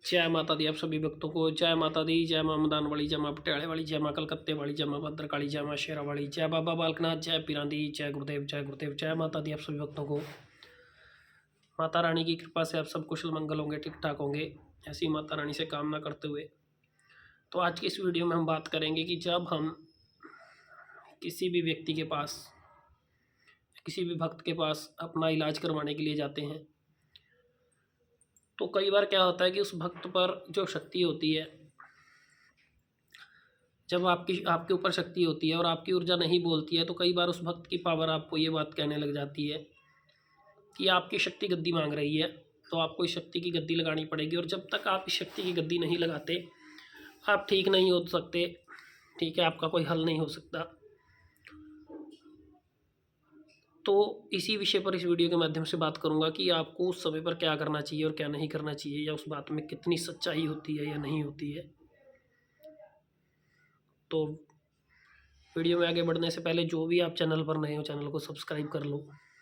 जय माता दी आप सभी भक्तों को। जय माता दी। जय माँ मदान वाली, जय माँ पटियाले वाली, जय माँ कलकत्ते वाली, जय माँ भद्रकाली, जय माँ शेरा वाली, जय बाबा बालकनाथ, जय पिरांदी, जय गुरुदेव, जय गुरुदेव। जय माता दी आप सभी भक्तों को। माता रानी की कृपा से आप सब कुशल मंगल होंगे, ठीक ठाक होंगे, ऐसी माता रानी से कामना करते हुए तो आज की इस वीडियो में हम बात करेंगे कि जब हम किसी भी व्यक्ति के पास, किसी भी भक्त के पास अपना इलाज करवाने के लिए जाते हैं तो कई बार क्या होता है कि उस भक्त पर जो शक्ति होती है, जब आपके ऊपर शक्ति होती है और आपकी ऊर्जा नहीं बोलती है तो कई बार उस भक्त की पावर आपको ये बात कहने लग जाती है कि आपकी शक्ति गद्दी मांग रही है, तो आपको इस शक्ति की गद्दी लगानी पड़ेगी। और जब तक आप इस शक्ति की गद्दी नहीं लगाते आप ठीक नहीं हो सकते, ठीक है, आपका कोई हल नहीं हो सकता। तो इसी विषय पर इस वीडियो के माध्यम से बात करूंगा कि आपको उस समय पर क्या करना चाहिए और क्या नहीं करना चाहिए, या उस बात में कितनी सच्चाई होती है या नहीं होती है। तो वीडियो में आगे बढ़ने से पहले जो भी आप चैनल पर नए हो चैनल को सब्सक्राइब कर लो,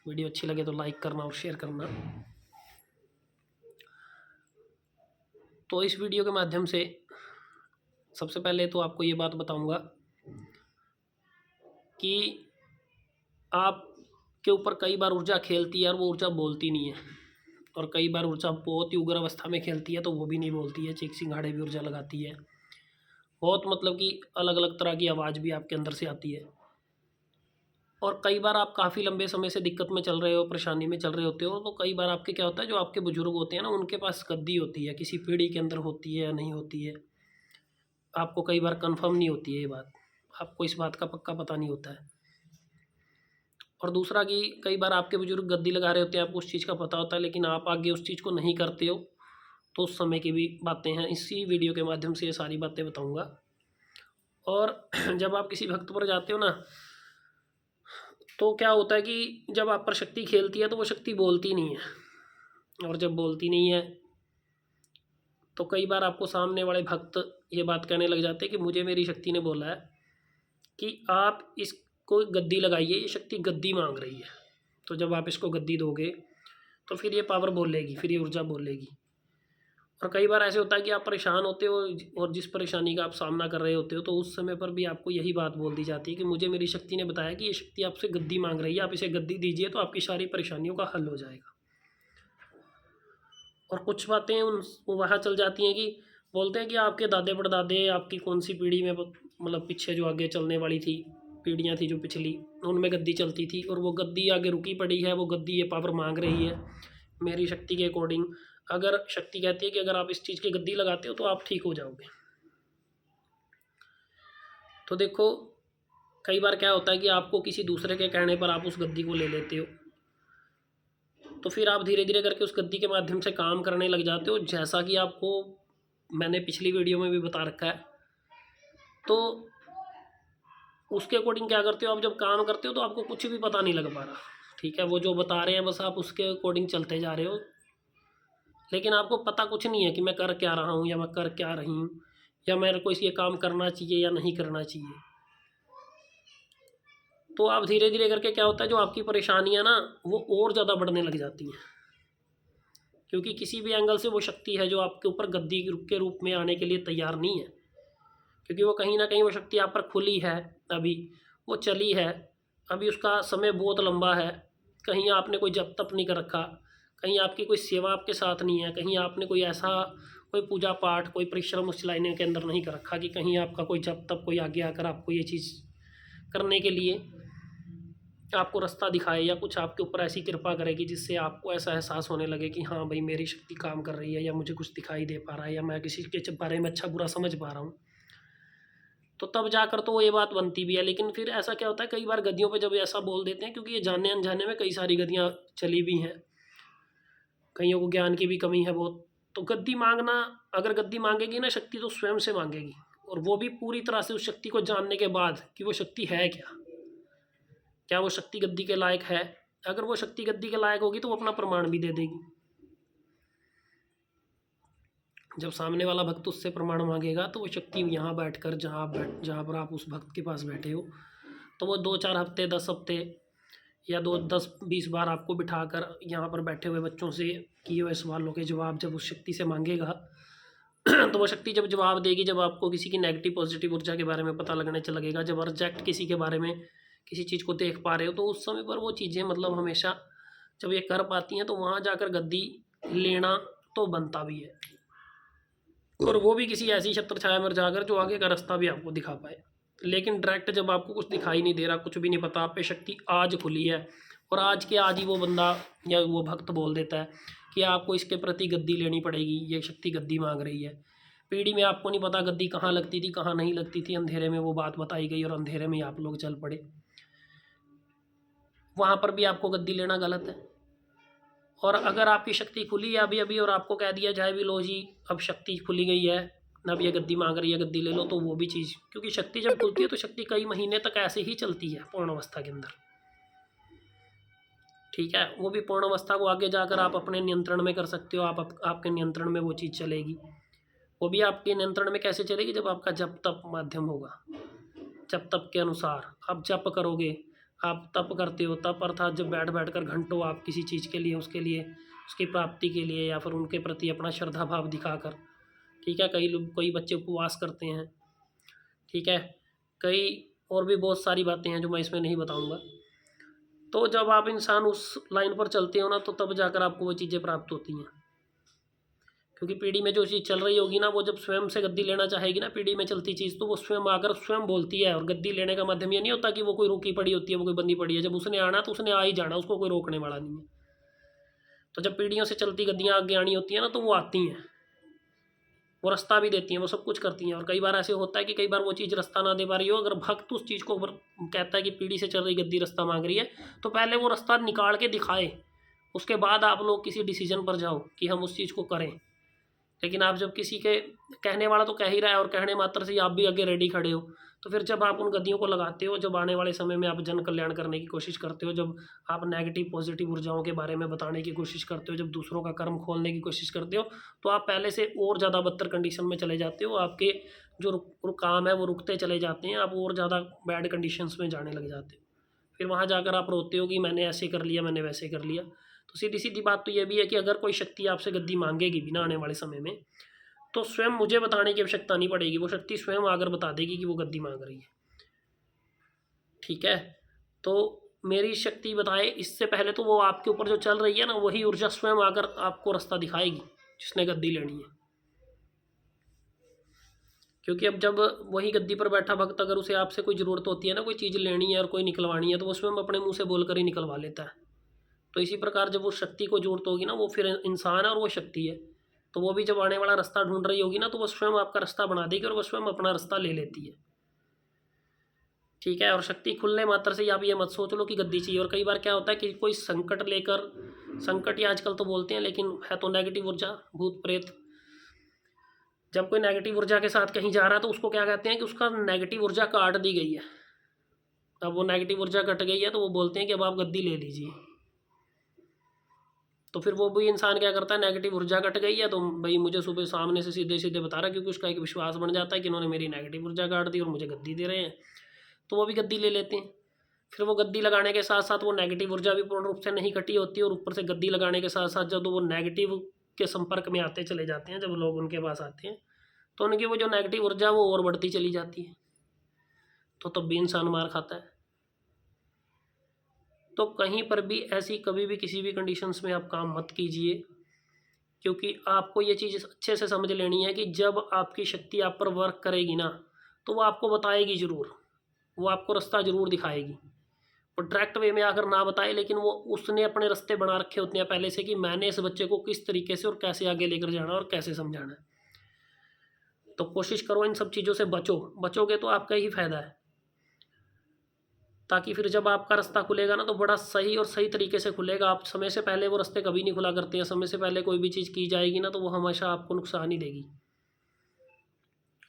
वीडियो अच्छी लगे तो लाइक करना और शेयर करना। तो इस वीडियो के माध्यम से सबसे पहले तो आपको ये बात बताऊंगा कि आपके ऊपर कई बार ऊर्जा खेलती है और वो ऊर्जा बोलती नहीं है, और कई बार ऊर्जा बहुत ही उग्र अवस्था में खेलती है तो वो भी नहीं बोलती है, चीख चिंगाड़े भी ऊर्जा लगाती है, बहुत मतलब कि अलग अलग तरह की आवाज़ भी आपके अंदर से आती है। और कई बार आप काफ़ी लंबे समय से दिक्कत में चल रहे हो, परेशानी में चल रहे होते हो, तो कई बार आपके क्या होता है, जो आपके बुजुर्ग होते हैं ना उनके पास गद्दी होती है, किसी पीढ़ी के अंदर होती है या नहीं होती है, आपको कई बार कंफर्म नहीं होती है ये बात, आपको इस बात का पक्का पता नहीं होता है। और दूसरा कि कई बार आपके बुजुर्ग गद्दी लगा रहे होते हैं, आपको उस चीज़ का पता होता है लेकिन आप आगे उस चीज़ को नहीं करते हो, तो उस समय की भी बातें हैं, इसी वीडियो के माध्यम से ये सारी बातें बताऊँगा। और जब आप किसी भक्त पर जाते हो ना तो क्या होता है कि जब आप पर शक्ति खेलती है तो वो शक्ति बोलती नहीं है, और जब बोलती नहीं है तो कई बार आपको सामने वाले भक्त ये बात कहने लग जाते हैं कि मुझे मेरी शक्ति ने बोला है कि आप इसको गद्दी लगाइए, ये शक्ति गद्दी मांग रही है। तो जब आप इसको गद्दी दोगे तो फिर ये पावर बोलेगी, फिर ये ऊर्जा बोलेगी। और कई बार ऐसे होता है कि आप परेशान होते हो और जिस परेशानी का आप सामना कर रहे होते हो तो उस समय पर भी आपको यही बात बोल दी जाती है कि मुझे मेरी शक्ति ने बताया कि ये शक्ति आपसे गद्दी मांग रही है, आप इसे गद्दी दीजिए तो आपकी सारी परेशानियों का हल हो जाएगा। और कुछ बातें उन वहाँ चल जाती हैं कि बोलते हैं कि आपके दादे परदादे, आपकी कौन सी पीढ़ी में, मतलब पीछे जो आगे चलने वाली थी पीढ़ियाँ थी जो पिछली, उनमें गद्दी चलती थी और वो गद्दी आगे रुकी पड़ी है, वो गद्दी ये पावर मांग रही है मेरी शक्ति के अकॉर्डिंग। अगर शक्ति कहती है कि अगर आप इस चीज़ की गद्दी लगाते हो तो आप ठीक हो जाओगे। तो देखो कई बार क्या होता है कि आपको किसी दूसरे के कहने पर आप उस गद्दी को ले लेते हो, तो फिर आप धीरे धीरे करके उस गद्दी के माध्यम से काम करने लग जाते हो, जैसा कि आपको मैंने पिछली वीडियो में भी बता रखा है। तो उसके अकॉर्डिंग क्या करते हो, आप जब काम करते हो तो आपको कुछ भी पता नहीं लग पा रहा, ठीक है, वो जो बता रहे हैं बस आप उसके अकॉर्डिंग चलते जा रहे हो, लेकिन आपको पता कुछ नहीं है कि मैं कर क्या रहा हूँ या मैं कर क्या रही हूँ, या मेरे को ये काम करना चाहिए या नहीं करना चाहिए। तो आप धीरे धीरे करके क्या होता है, जो आपकी परेशानियाँ ना वो और ज़्यादा बढ़ने लग जाती हैं, क्योंकि किसी भी एंगल से वो शक्ति है जो आपके ऊपर गद्दी के रूप में आने के लिए तैयार नहीं है, क्योंकि वो कहीं ना कहीं वो शक्ति आप पर खुली है, अभी वो चली है, अभी उसका समय बहुत लंबा है, कहीं आपने कोई जप तप नहीं कर रखा, कहीं आपकी कोई सेवा आपके साथ नहीं है, कहीं आपने कोई ऐसा कोई पूजा पाठ कोई परिश्रम उस लाइन के अंदर नहीं कर रखा कि कहीं आपका कोई जप तप कोई आगे आकर आपको ये चीज़ करने के लिए आपको रास्ता दिखाए, या कुछ आपके ऊपर ऐसी कृपा करेगी जिससे आपको ऐसा एहसास होने लगे कि हाँ भाई मेरी शक्ति काम कर रही है, या मुझे कुछ दिखाई दे पा रहा है, या मैं किसी के बारे में अच्छा बुरा समझ पा रहा हूँ, तो तब जाकर तो ये बात बनती भी है। लेकिन फिर ऐसा क्या होता है, कई बार गद्दियों पे जब ऐसा बोल देते हैं, क्योंकि ये जानने अनजाने में कई सारी गद्दियाँ चली भी हैं, कईयों को ज्ञान की भी कमी है बहुत, तो गद्दी मांगना, अगर गद्दी मांगेगी ना शक्ति तो स्वयं से मांगेगी, और वो भी पूरी तरह से उस शक्ति को जानने के बाद कि वो शक्ति है क्या, क्या वो शक्ति गद्दी के लायक है। अगर वो शक्ति गद्दी के लायक होगी तो वो अपना प्रमाण भी दे देगी। जब सामने वाला भक्त उससे प्रमाण मांगेगा तो वो शक्ति यहाँ बैठकर जहाँ पर आप उस भक्त के पास बैठे हो, तो वो 2-4 हफ्ते 10 हफ्ते या 2-10-20 बार आपको बिठाकर यहाँ पर बैठे हुए बच्चों से किए हुए सवालों के जवाब जब उस शक्ति से मांगेगा, तो वो शक्ति जब जवाब देगी, जब आपको किसी की नेगेटिव पॉजिटिव ऊर्जा के बारे में पता लगने लगेगा, जब रिजेक्ट किसी के बारे में किसी चीज़ को देख पा रहे हो, तो उस समय पर वो चीज़ें मतलब हमेशा जब ये कर पाती हैं तो वहाँ जाकर गद्दी लेना तो बनता भी है, और वो भी किसी ऐसी छत्र छाया में जाकर जो आगे का रास्ता भी आपको दिखा पाए। लेकिन डायरेक्ट जब आपको कुछ दिखाई नहीं दे रहा, कुछ भी नहीं पता, आप पे शक्ति आज खुली है और आज के आज ही वो बंदा या वो भक्त बोल देता है कि आपको इसके प्रति गद्दी लेनी पड़ेगी, ये शक्ति गद्दी मांग रही है। पीढ़ी में आपको नहीं पता गद्दी कहाँ लगती थी कहाँ नहीं लगती थी, अंधेरे में वो बात बताई गई और अंधेरे में ही आप लोग चल पड़े, वहाँ पर भी आपको गद्दी लेना गलत है। और अगर आपकी शक्ति खुली है अभी अभी और आपको कह दिया जाए भी लो जी अब शक्ति खुली गई है, अब ये गद्दी मांग रही है गद्दी ले लो, तो वो भी चीज़, क्योंकि शक्ति जब खुलती है तो शक्ति कई महीने तक ऐसे ही चलती है पूर्ण अवस्था के अंदर, ठीक है। वो भी पूर्ण अवस्था को आगे जाकर आप अपने नियंत्रण में कर सकते हो, आपके नियंत्रण में वो चीज़ चलेगी। वो भी आपके नियंत्रण में कैसे चलेगी, जब आपका जप तप माध्यम होगा, जप तप के अनुसार आप जप करोगे, आप तप करते हो, तप अर्थात जब बैठ कर घंटों आप किसी चीज़ के लिए, उसके लिए, उसकी प्राप्ति के लिए या फिर उनके प्रति अपना श्रद्धा भाव दिखाकर, ठीक है। कई बच्चे उपवास करते हैं, ठीक है, कई और भी बहुत सारी बातें हैं जो मैं इसमें नहीं बताऊंगा। तो जब आप इंसान उस लाइन पर चलते हो ना, तो तब जाकर आपको वो चीज़ें प्राप्त होती हैं, क्योंकि पीढ़ी में जो चीज़ चल रही होगी ना, वो जब स्वयं से गद्दी लेना चाहेगी ना पीढ़ी में चलती चीज़, तो वो स्वयं आकर स्वयं बोलती है। और गद्दी लेने का माध्यम ये नहीं होता कि वो कोई रुकी पड़ी होती है, वो कोई बंदी पड़ी है, जब उसने आना तो उसने आ ही जाना, उसको कोई रोकने वाला नहीं है। तो जब पीढ़ियों से चलती गद्दियाँ आगे आनी होती हैं ना, तो वो आती हैं, वो रास्ता भी देती हैं, वो सब कुछ करती हैं। और कई बार ऐसे होता है कि कई बार वो चीज़ रास्ता ना दे पा रही हो, अगर भक्त उस चीज़ को कहता है कि पीढ़ी से चल रही गद्दी रास्ता मांग रही है, तो पहले वो रास्ता निकाल के दिखाए, उसके बाद आप लोग किसी डिसीजन पर जाओ कि हम उस चीज़ को करें। लेकिन आप जब किसी के कहने वाला तो कह ही रहा है और कहने मात्र से आप भी आगे रेडी खड़े हो, तो फिर जब आप उन गद्दियों को लगाते हो, जब आने वाले समय में आप जन कल्याण करने की कोशिश करते हो, जब आप नेगेटिव पॉजिटिव ऊर्जाओं के बारे में बताने की कोशिश करते हो, जब दूसरों का कर्म खोलने की कोशिश करते हो, तो आप पहले से और ज़्यादा बदतर कंडीशन में चले जाते हो। आपके जो काम है वो रुकते चले जाते हैं, आप और ज़्यादा बैड कंडीशंस में जाने लग जाते हो। फिर वहाँ जाकर आप रोते हो कि मैंने ऐसे कर लिया, मैंने वैसे कर लिया। तो सीधी सीधी बात तो ये भी है कि अगर कोई शक्ति आपसे गद्दी मांगेगी भी ना आने वाले समय में, तो स्वयं मुझे बताने की आवश्यकता नहीं पड़ेगी, वो शक्ति स्वयं आकर बता देगी कि वो गद्दी मांग रही है, ठीक है। तो मेरी शक्ति बताए इससे पहले तो वो आपके ऊपर जो चल रही है ना, वही ऊर्जा स्वयं आकर आपको रास्ता दिखाएगी जिसने गद्दी लेनी है। क्योंकि अब जब वही गद्दी पर बैठा भक्त अगर उसे आपसे कोई ज़रूरत होती है ना, कोई चीज़ लेनी है और कोई निकलवानी है, तो वो स्वयं अपने मुंह से बोलकर ही निकलवा लेता है। तो इसी प्रकार जब वो शक्ति को ज़रूरत होगी ना, वो फिर इंसान है और वो शक्ति है, तो वो भी जब आने वाला रास्ता ढूंढ रही होगी ना, तो वो स्वयं आपका रास्ता बना देगी और वो स्वयं अपना रास्ता ले लेती है, ठीक है। और शक्ति खुलने मात्र से आप ये मत सोच लो कि गद्दी चाहिए। और कई बार क्या होता है कि कोई संकट लेकर, संकट ही आजकल तो बोलते हैं लेकिन है तो नेगेटिव ऊर्जा, भूत प्रेत, जब कोई नेगेटिव ऊर्जा के साथ कहीं जा रहा है तो उसको क्या कहते हैं कि उसका नेगेटिव ऊर्जा काट दी गई है। अब वो नेगेटिव ऊर्जा कट गई है तो वो बोलते हैं कि अब आप गद्दी ले लीजिए। तो फिर वो भी इंसान क्या करता है, नेगेटिव ऊर्जा कट गई है तो भाई मुझे सुबह सामने से सीधे सीधे बता रहा है, क्योंकि उसका एक विश्वास बन जाता है कि इन्होंने मेरी नेगेटिव ऊर्जा काट दी और मुझे गद्दी दे रहे हैं, तो वो भी गद्दी ले लेते हैं। फिर वो गद्दी लगाने के साथ साथ वो नेगेटिव ऊर्जा भी पूर्ण रूप से नहीं कटी होती, और ऊपर से गद्दी लगाने के साथ साथ जब वो नेगेटिव के संपर्क में आते चले जाते हैं, जब लोग उनके पास आते हैं तो उनकी वो जो नेगेटिव ऊर्जा वो और बढ़ती चली जाती है, तो तब भी इंसान मार खाता है। तो कहीं पर भी ऐसी कभी भी किसी भी कंडीशंस में आप काम मत कीजिए, क्योंकि आपको ये चीज़ अच्छे से समझ लेनी है कि जब आपकी शक्ति आप पर वर्क करेगी ना, तो वो आपको बताएगी ज़रूर, वो आपको रास्ता ज़रूर दिखाएगी। और डायरेक्ट वे में आकर ना बताए, लेकिन वो उसने अपने रास्ते बना रखे होते हैं पहले से कि मैंने इस बच्चे को किस तरीके से और कैसे आगे लेकर जाना और कैसे समझाना है। तो कोशिश करो इन सब चीज़ों से बचोगे तो आपका ही फायदा है, ताकि फिर जब आपका रास्ता खुलेगा ना तो बड़ा सही और सही तरीके से खुलेगा। आप समय से पहले वो रास्ते कभी नहीं खुला करते हैं, समय से पहले कोई भी चीज़ की जाएगी ना तो वो हमेशा आपको नुकसान ही देगी।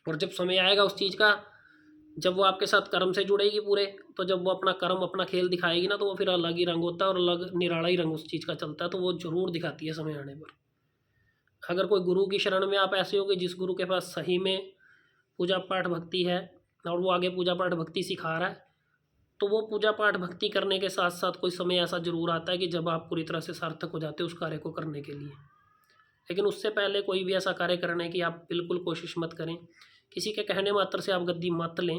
और जब समय आएगा उस चीज़ का, जब वो आपके साथ कर्म से जुड़ेगी पूरे, तो जब वो अपना कर्म अपना खेल दिखाएगी ना, तो वो फिर अलग ही रंग होता है और अलग निराला ही रंग उस चीज़ का चलता है, तो वो ज़रूर दिखाती है समय आने पर। अगर कोई गुरु की शरण में आप ऐसे हो कि जिस गुरु के पास सही में पूजा पाठ भक्ति है और वो आगे पूजा पाठ भक्ति सिखा रहा है, तो वो पूजा पाठ भक्ति करने के साथ साथ कोई समय ऐसा ज़रूर आता है कि जब आप पूरी तरह से सार्थक हो जाते हो उस कार्य को करने के लिए। लेकिन उससे पहले कोई भी ऐसा कार्य करने की आप बिल्कुल कोशिश मत करें। किसी के कहने मात्र से आप गद्दी मत लें।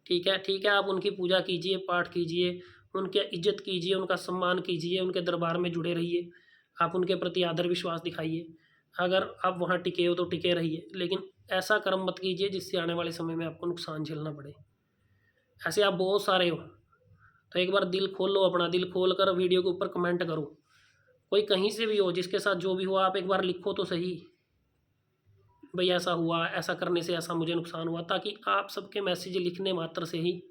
ठीक है, ठीक है, आप उनकी पूजा कीजिए, पाठ कीजिए, उनकी इज्जत कीजिए, उनका सम्मान कीजिए, उनके दरबार में जुड़े रहिए, आप उनके प्रति आदर विश्वास दिखाइए। अगर आप वहाँ टिके हो तो टिके रहिए, लेकिन ऐसा कर्म मत कीजिए जिससे आने वाले समय में आपको नुकसान झेलना पड़े। ऐसे आप बहुत सारे हो, तो एक बार दिल खोल लो, अपना दिल खोल कर वीडियो के ऊपर कमेंट करो। कोई कहीं से भी हो, जिसके साथ जो भी हुआ, आप एक बार लिखो तो सही, भाई ऐसा हुआ, ऐसा करने से ऐसा मुझे नुकसान हुआ, ताकि आप सबके मैसेज लिखने मात्र से ही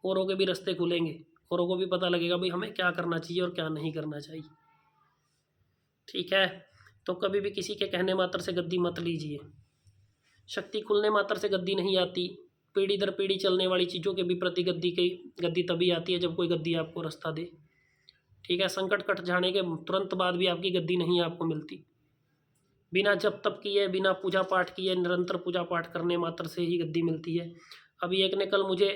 औरों के भी रास्ते खुलेंगे, औरों को भी पता लगेगा भाई हमें क्या करना चाहिए और क्या नहीं करना चाहिए। ठीक है, तो कभी भी किसी के कहने मात्र से गद्दी मत लीजिए। शक्ति खुलने मात्र से गद्दी नहीं आती। पीढ़ी दर पीढ़ी चलने वाली चीज़ों के भी प्रति गद्दी तभी आती है जब कोई गद्दी आपको रास्ता दे। ठीक है, संकट कट जाने के तुरंत बाद भी आपकी गद्दी नहीं आपको मिलती। बिना जप तप किए, बिना पूजा पाठ किए, निरंतर पूजा पाठ करने मात्र से ही गद्दी मिलती है। अभी एक ने कल मुझे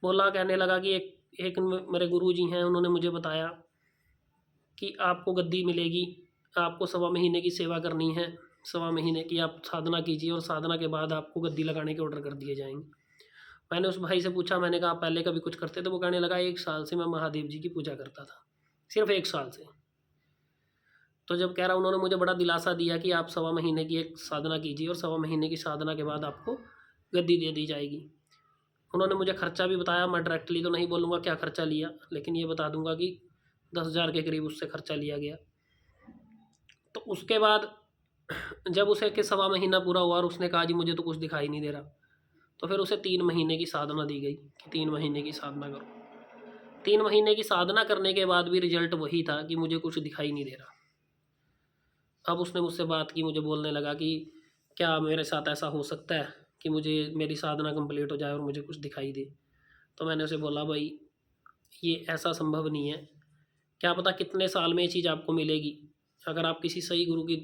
बोला, कहने लगा कि एक मेरे गुरुजी हैं, उन्होंने मुझे बताया कि आपको गद्दी मिलेगी, आपको 1.25 महीने की सेवा करनी है, 1.25 महीने की आप साधना कीजिए और साधना के बाद आपको गद्दी लगाने के ऑर्डर कर दिए जाएंगे। मैंने उस भाई से पूछा, मैंने कहा आप पहले कभी कुछ करते थे? वो कहने लगा 1 साल से मैं महादेव जी की पूजा करता था, सिर्फ 1 साल से। तो जब कह रहा, उन्होंने मुझे बड़ा दिलासा दिया कि आप 1.25 महीने की एक साधना कीजिए और 1.25 महीने की साधना के बाद आपको गद्दी दे दी जाएगी। उन्होंने मुझे खर्चा भी बताया, मैं डायरेक्टली तो नहीं बोलूँगा क्या खर्चा लिया, लेकिन ये बता दूंगा कि 10,000 के करीब उससे खर्चा लिया गया। तो उसके बाद जब उसे के 1.25 महीना पूरा हुआ और उसने कहा जी मुझे तो कुछ दिखाई नहीं दे रहा, तो फिर उसे 3 महीने की साधना दी गई कि 3 महीने की साधना करो। 3 महीने की साधना करने के बाद भी रिजल्ट वही था कि मुझे कुछ दिखाई नहीं दे रहा। अब उसने मुझसे बात की, मुझे बोलने लगा कि क्या मेरे साथ ऐसा हो सकता है कि मुझे मेरी साधना कंप्लीट हो जाए और मुझे कुछ दिखाई दे? तो मैंने उसे बोला, भाई ये ऐसा संभव नहीं है, क्या पता कितने साल में ये चीज़ आपको मिलेगी। अगर आप किसी सही गुरु की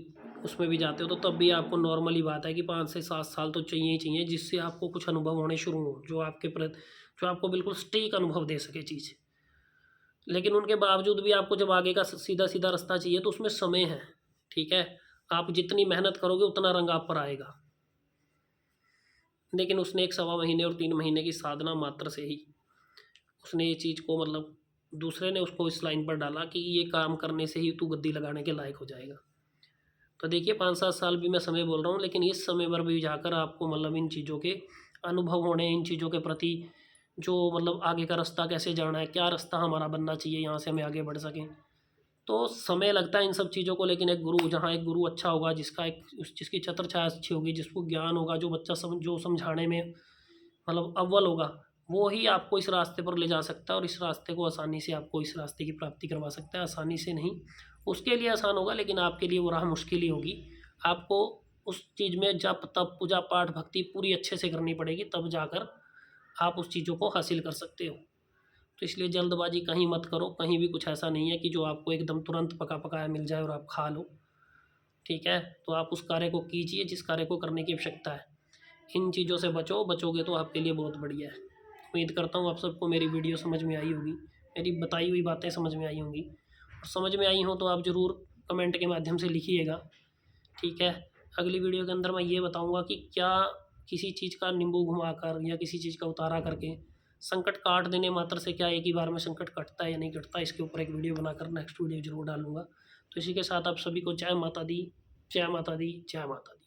उसमें भी जाते हो तो तब भी आपको नॉर्मली बात है कि 5 से 7 साल तो चाहिए ही चाहिए, जिससे आपको कुछ अनुभव होने शुरू हो, जो आपको बिल्कुल सटीक अनुभव दे सके चीज़। लेकिन उनके बावजूद भी आपको जब आगे का सीधा सीधा रास्ता चाहिए तो उसमें समय है। ठीक है, आप जितनी मेहनत करोगे उतना रंग आप पर आएगा। लेकिन उसने 1.25 महीने और 3 महीने की साधना मात्र से ही उसने ये चीज़ को, मतलब दूसरे ने उसको इस लाइन पर डाला कि ये काम करने से ही तू गद्दी लगाने के लायक हो जाएगा। तो देखिए 5-7 साल भी मैं समय बोल रहा हूँ, लेकिन इस समय पर भी जाकर आपको मतलब इन चीज़ों के अनुभव होने, इन चीज़ों के प्रति जो मतलब आगे का रास्ता कैसे जाना है, क्या रास्ता हमारा बनना चाहिए, यहाँ से हमें आगे बढ़ सकें, तो समय लगता है इन सब चीज़ों को। लेकिन एक गुरु अच्छा होगा, जिसकी छत्र छाया अच्छी होगी, जिसको ज्ञान होगा, जो बच्चा जो समझाने में मतलब अव्वल होगा, वो ही आपको इस रास्ते पर ले जा सकता है और इस रास्ते को आसानी से आपको इस रास्ते की प्राप्ति करवा सकता है। आसानी से नहीं, उसके लिए आसान होगा, लेकिन आपके लिए वो राह मुश्किल ही होगी। आपको उस चीज़ में जप तप पूजा पाठ भक्ति पूरी अच्छे से करनी पड़ेगी, तब जाकर आप उस चीज़ों को हासिल कर सकते हो। तो इसलिए जल्दबाजी कहीं मत करो, कहीं भी कुछ ऐसा नहीं है कि जो आपको एकदम तुरंत पका पकाया मिल जाए और आप खा लो। ठीक है, तो आप उस कार्य को कीजिए जिस कार्य को करने की आवश्यकता है। इन चीज़ों से बचोगे तो आपके लिए बहुत बढ़िया है। उम्मीद करता हूँ आप सबको मेरी वीडियो समझ में आई होगी, मेरी बताई हुई बातें समझ में आई होंगी, और समझ में आई हो तो आप ज़रूर कमेंट के माध्यम से लिखिएगा। ठीक है, अगली वीडियो के अंदर मैं ये बताऊँगा कि क्या किसी चीज़ का नींबू घुमाकर या किसी चीज़ का उतारा करके संकट काट देने मात्र से क्या एक ही बार में संकट कटता है या नहीं कटता, इसके ऊपर एक वीडियो बनाकर नेक्स्ट वीडियो जरूर डालूंगा। तो इसी के साथ आप सभी को जय माता दी, जय माता दी, जय माता दी।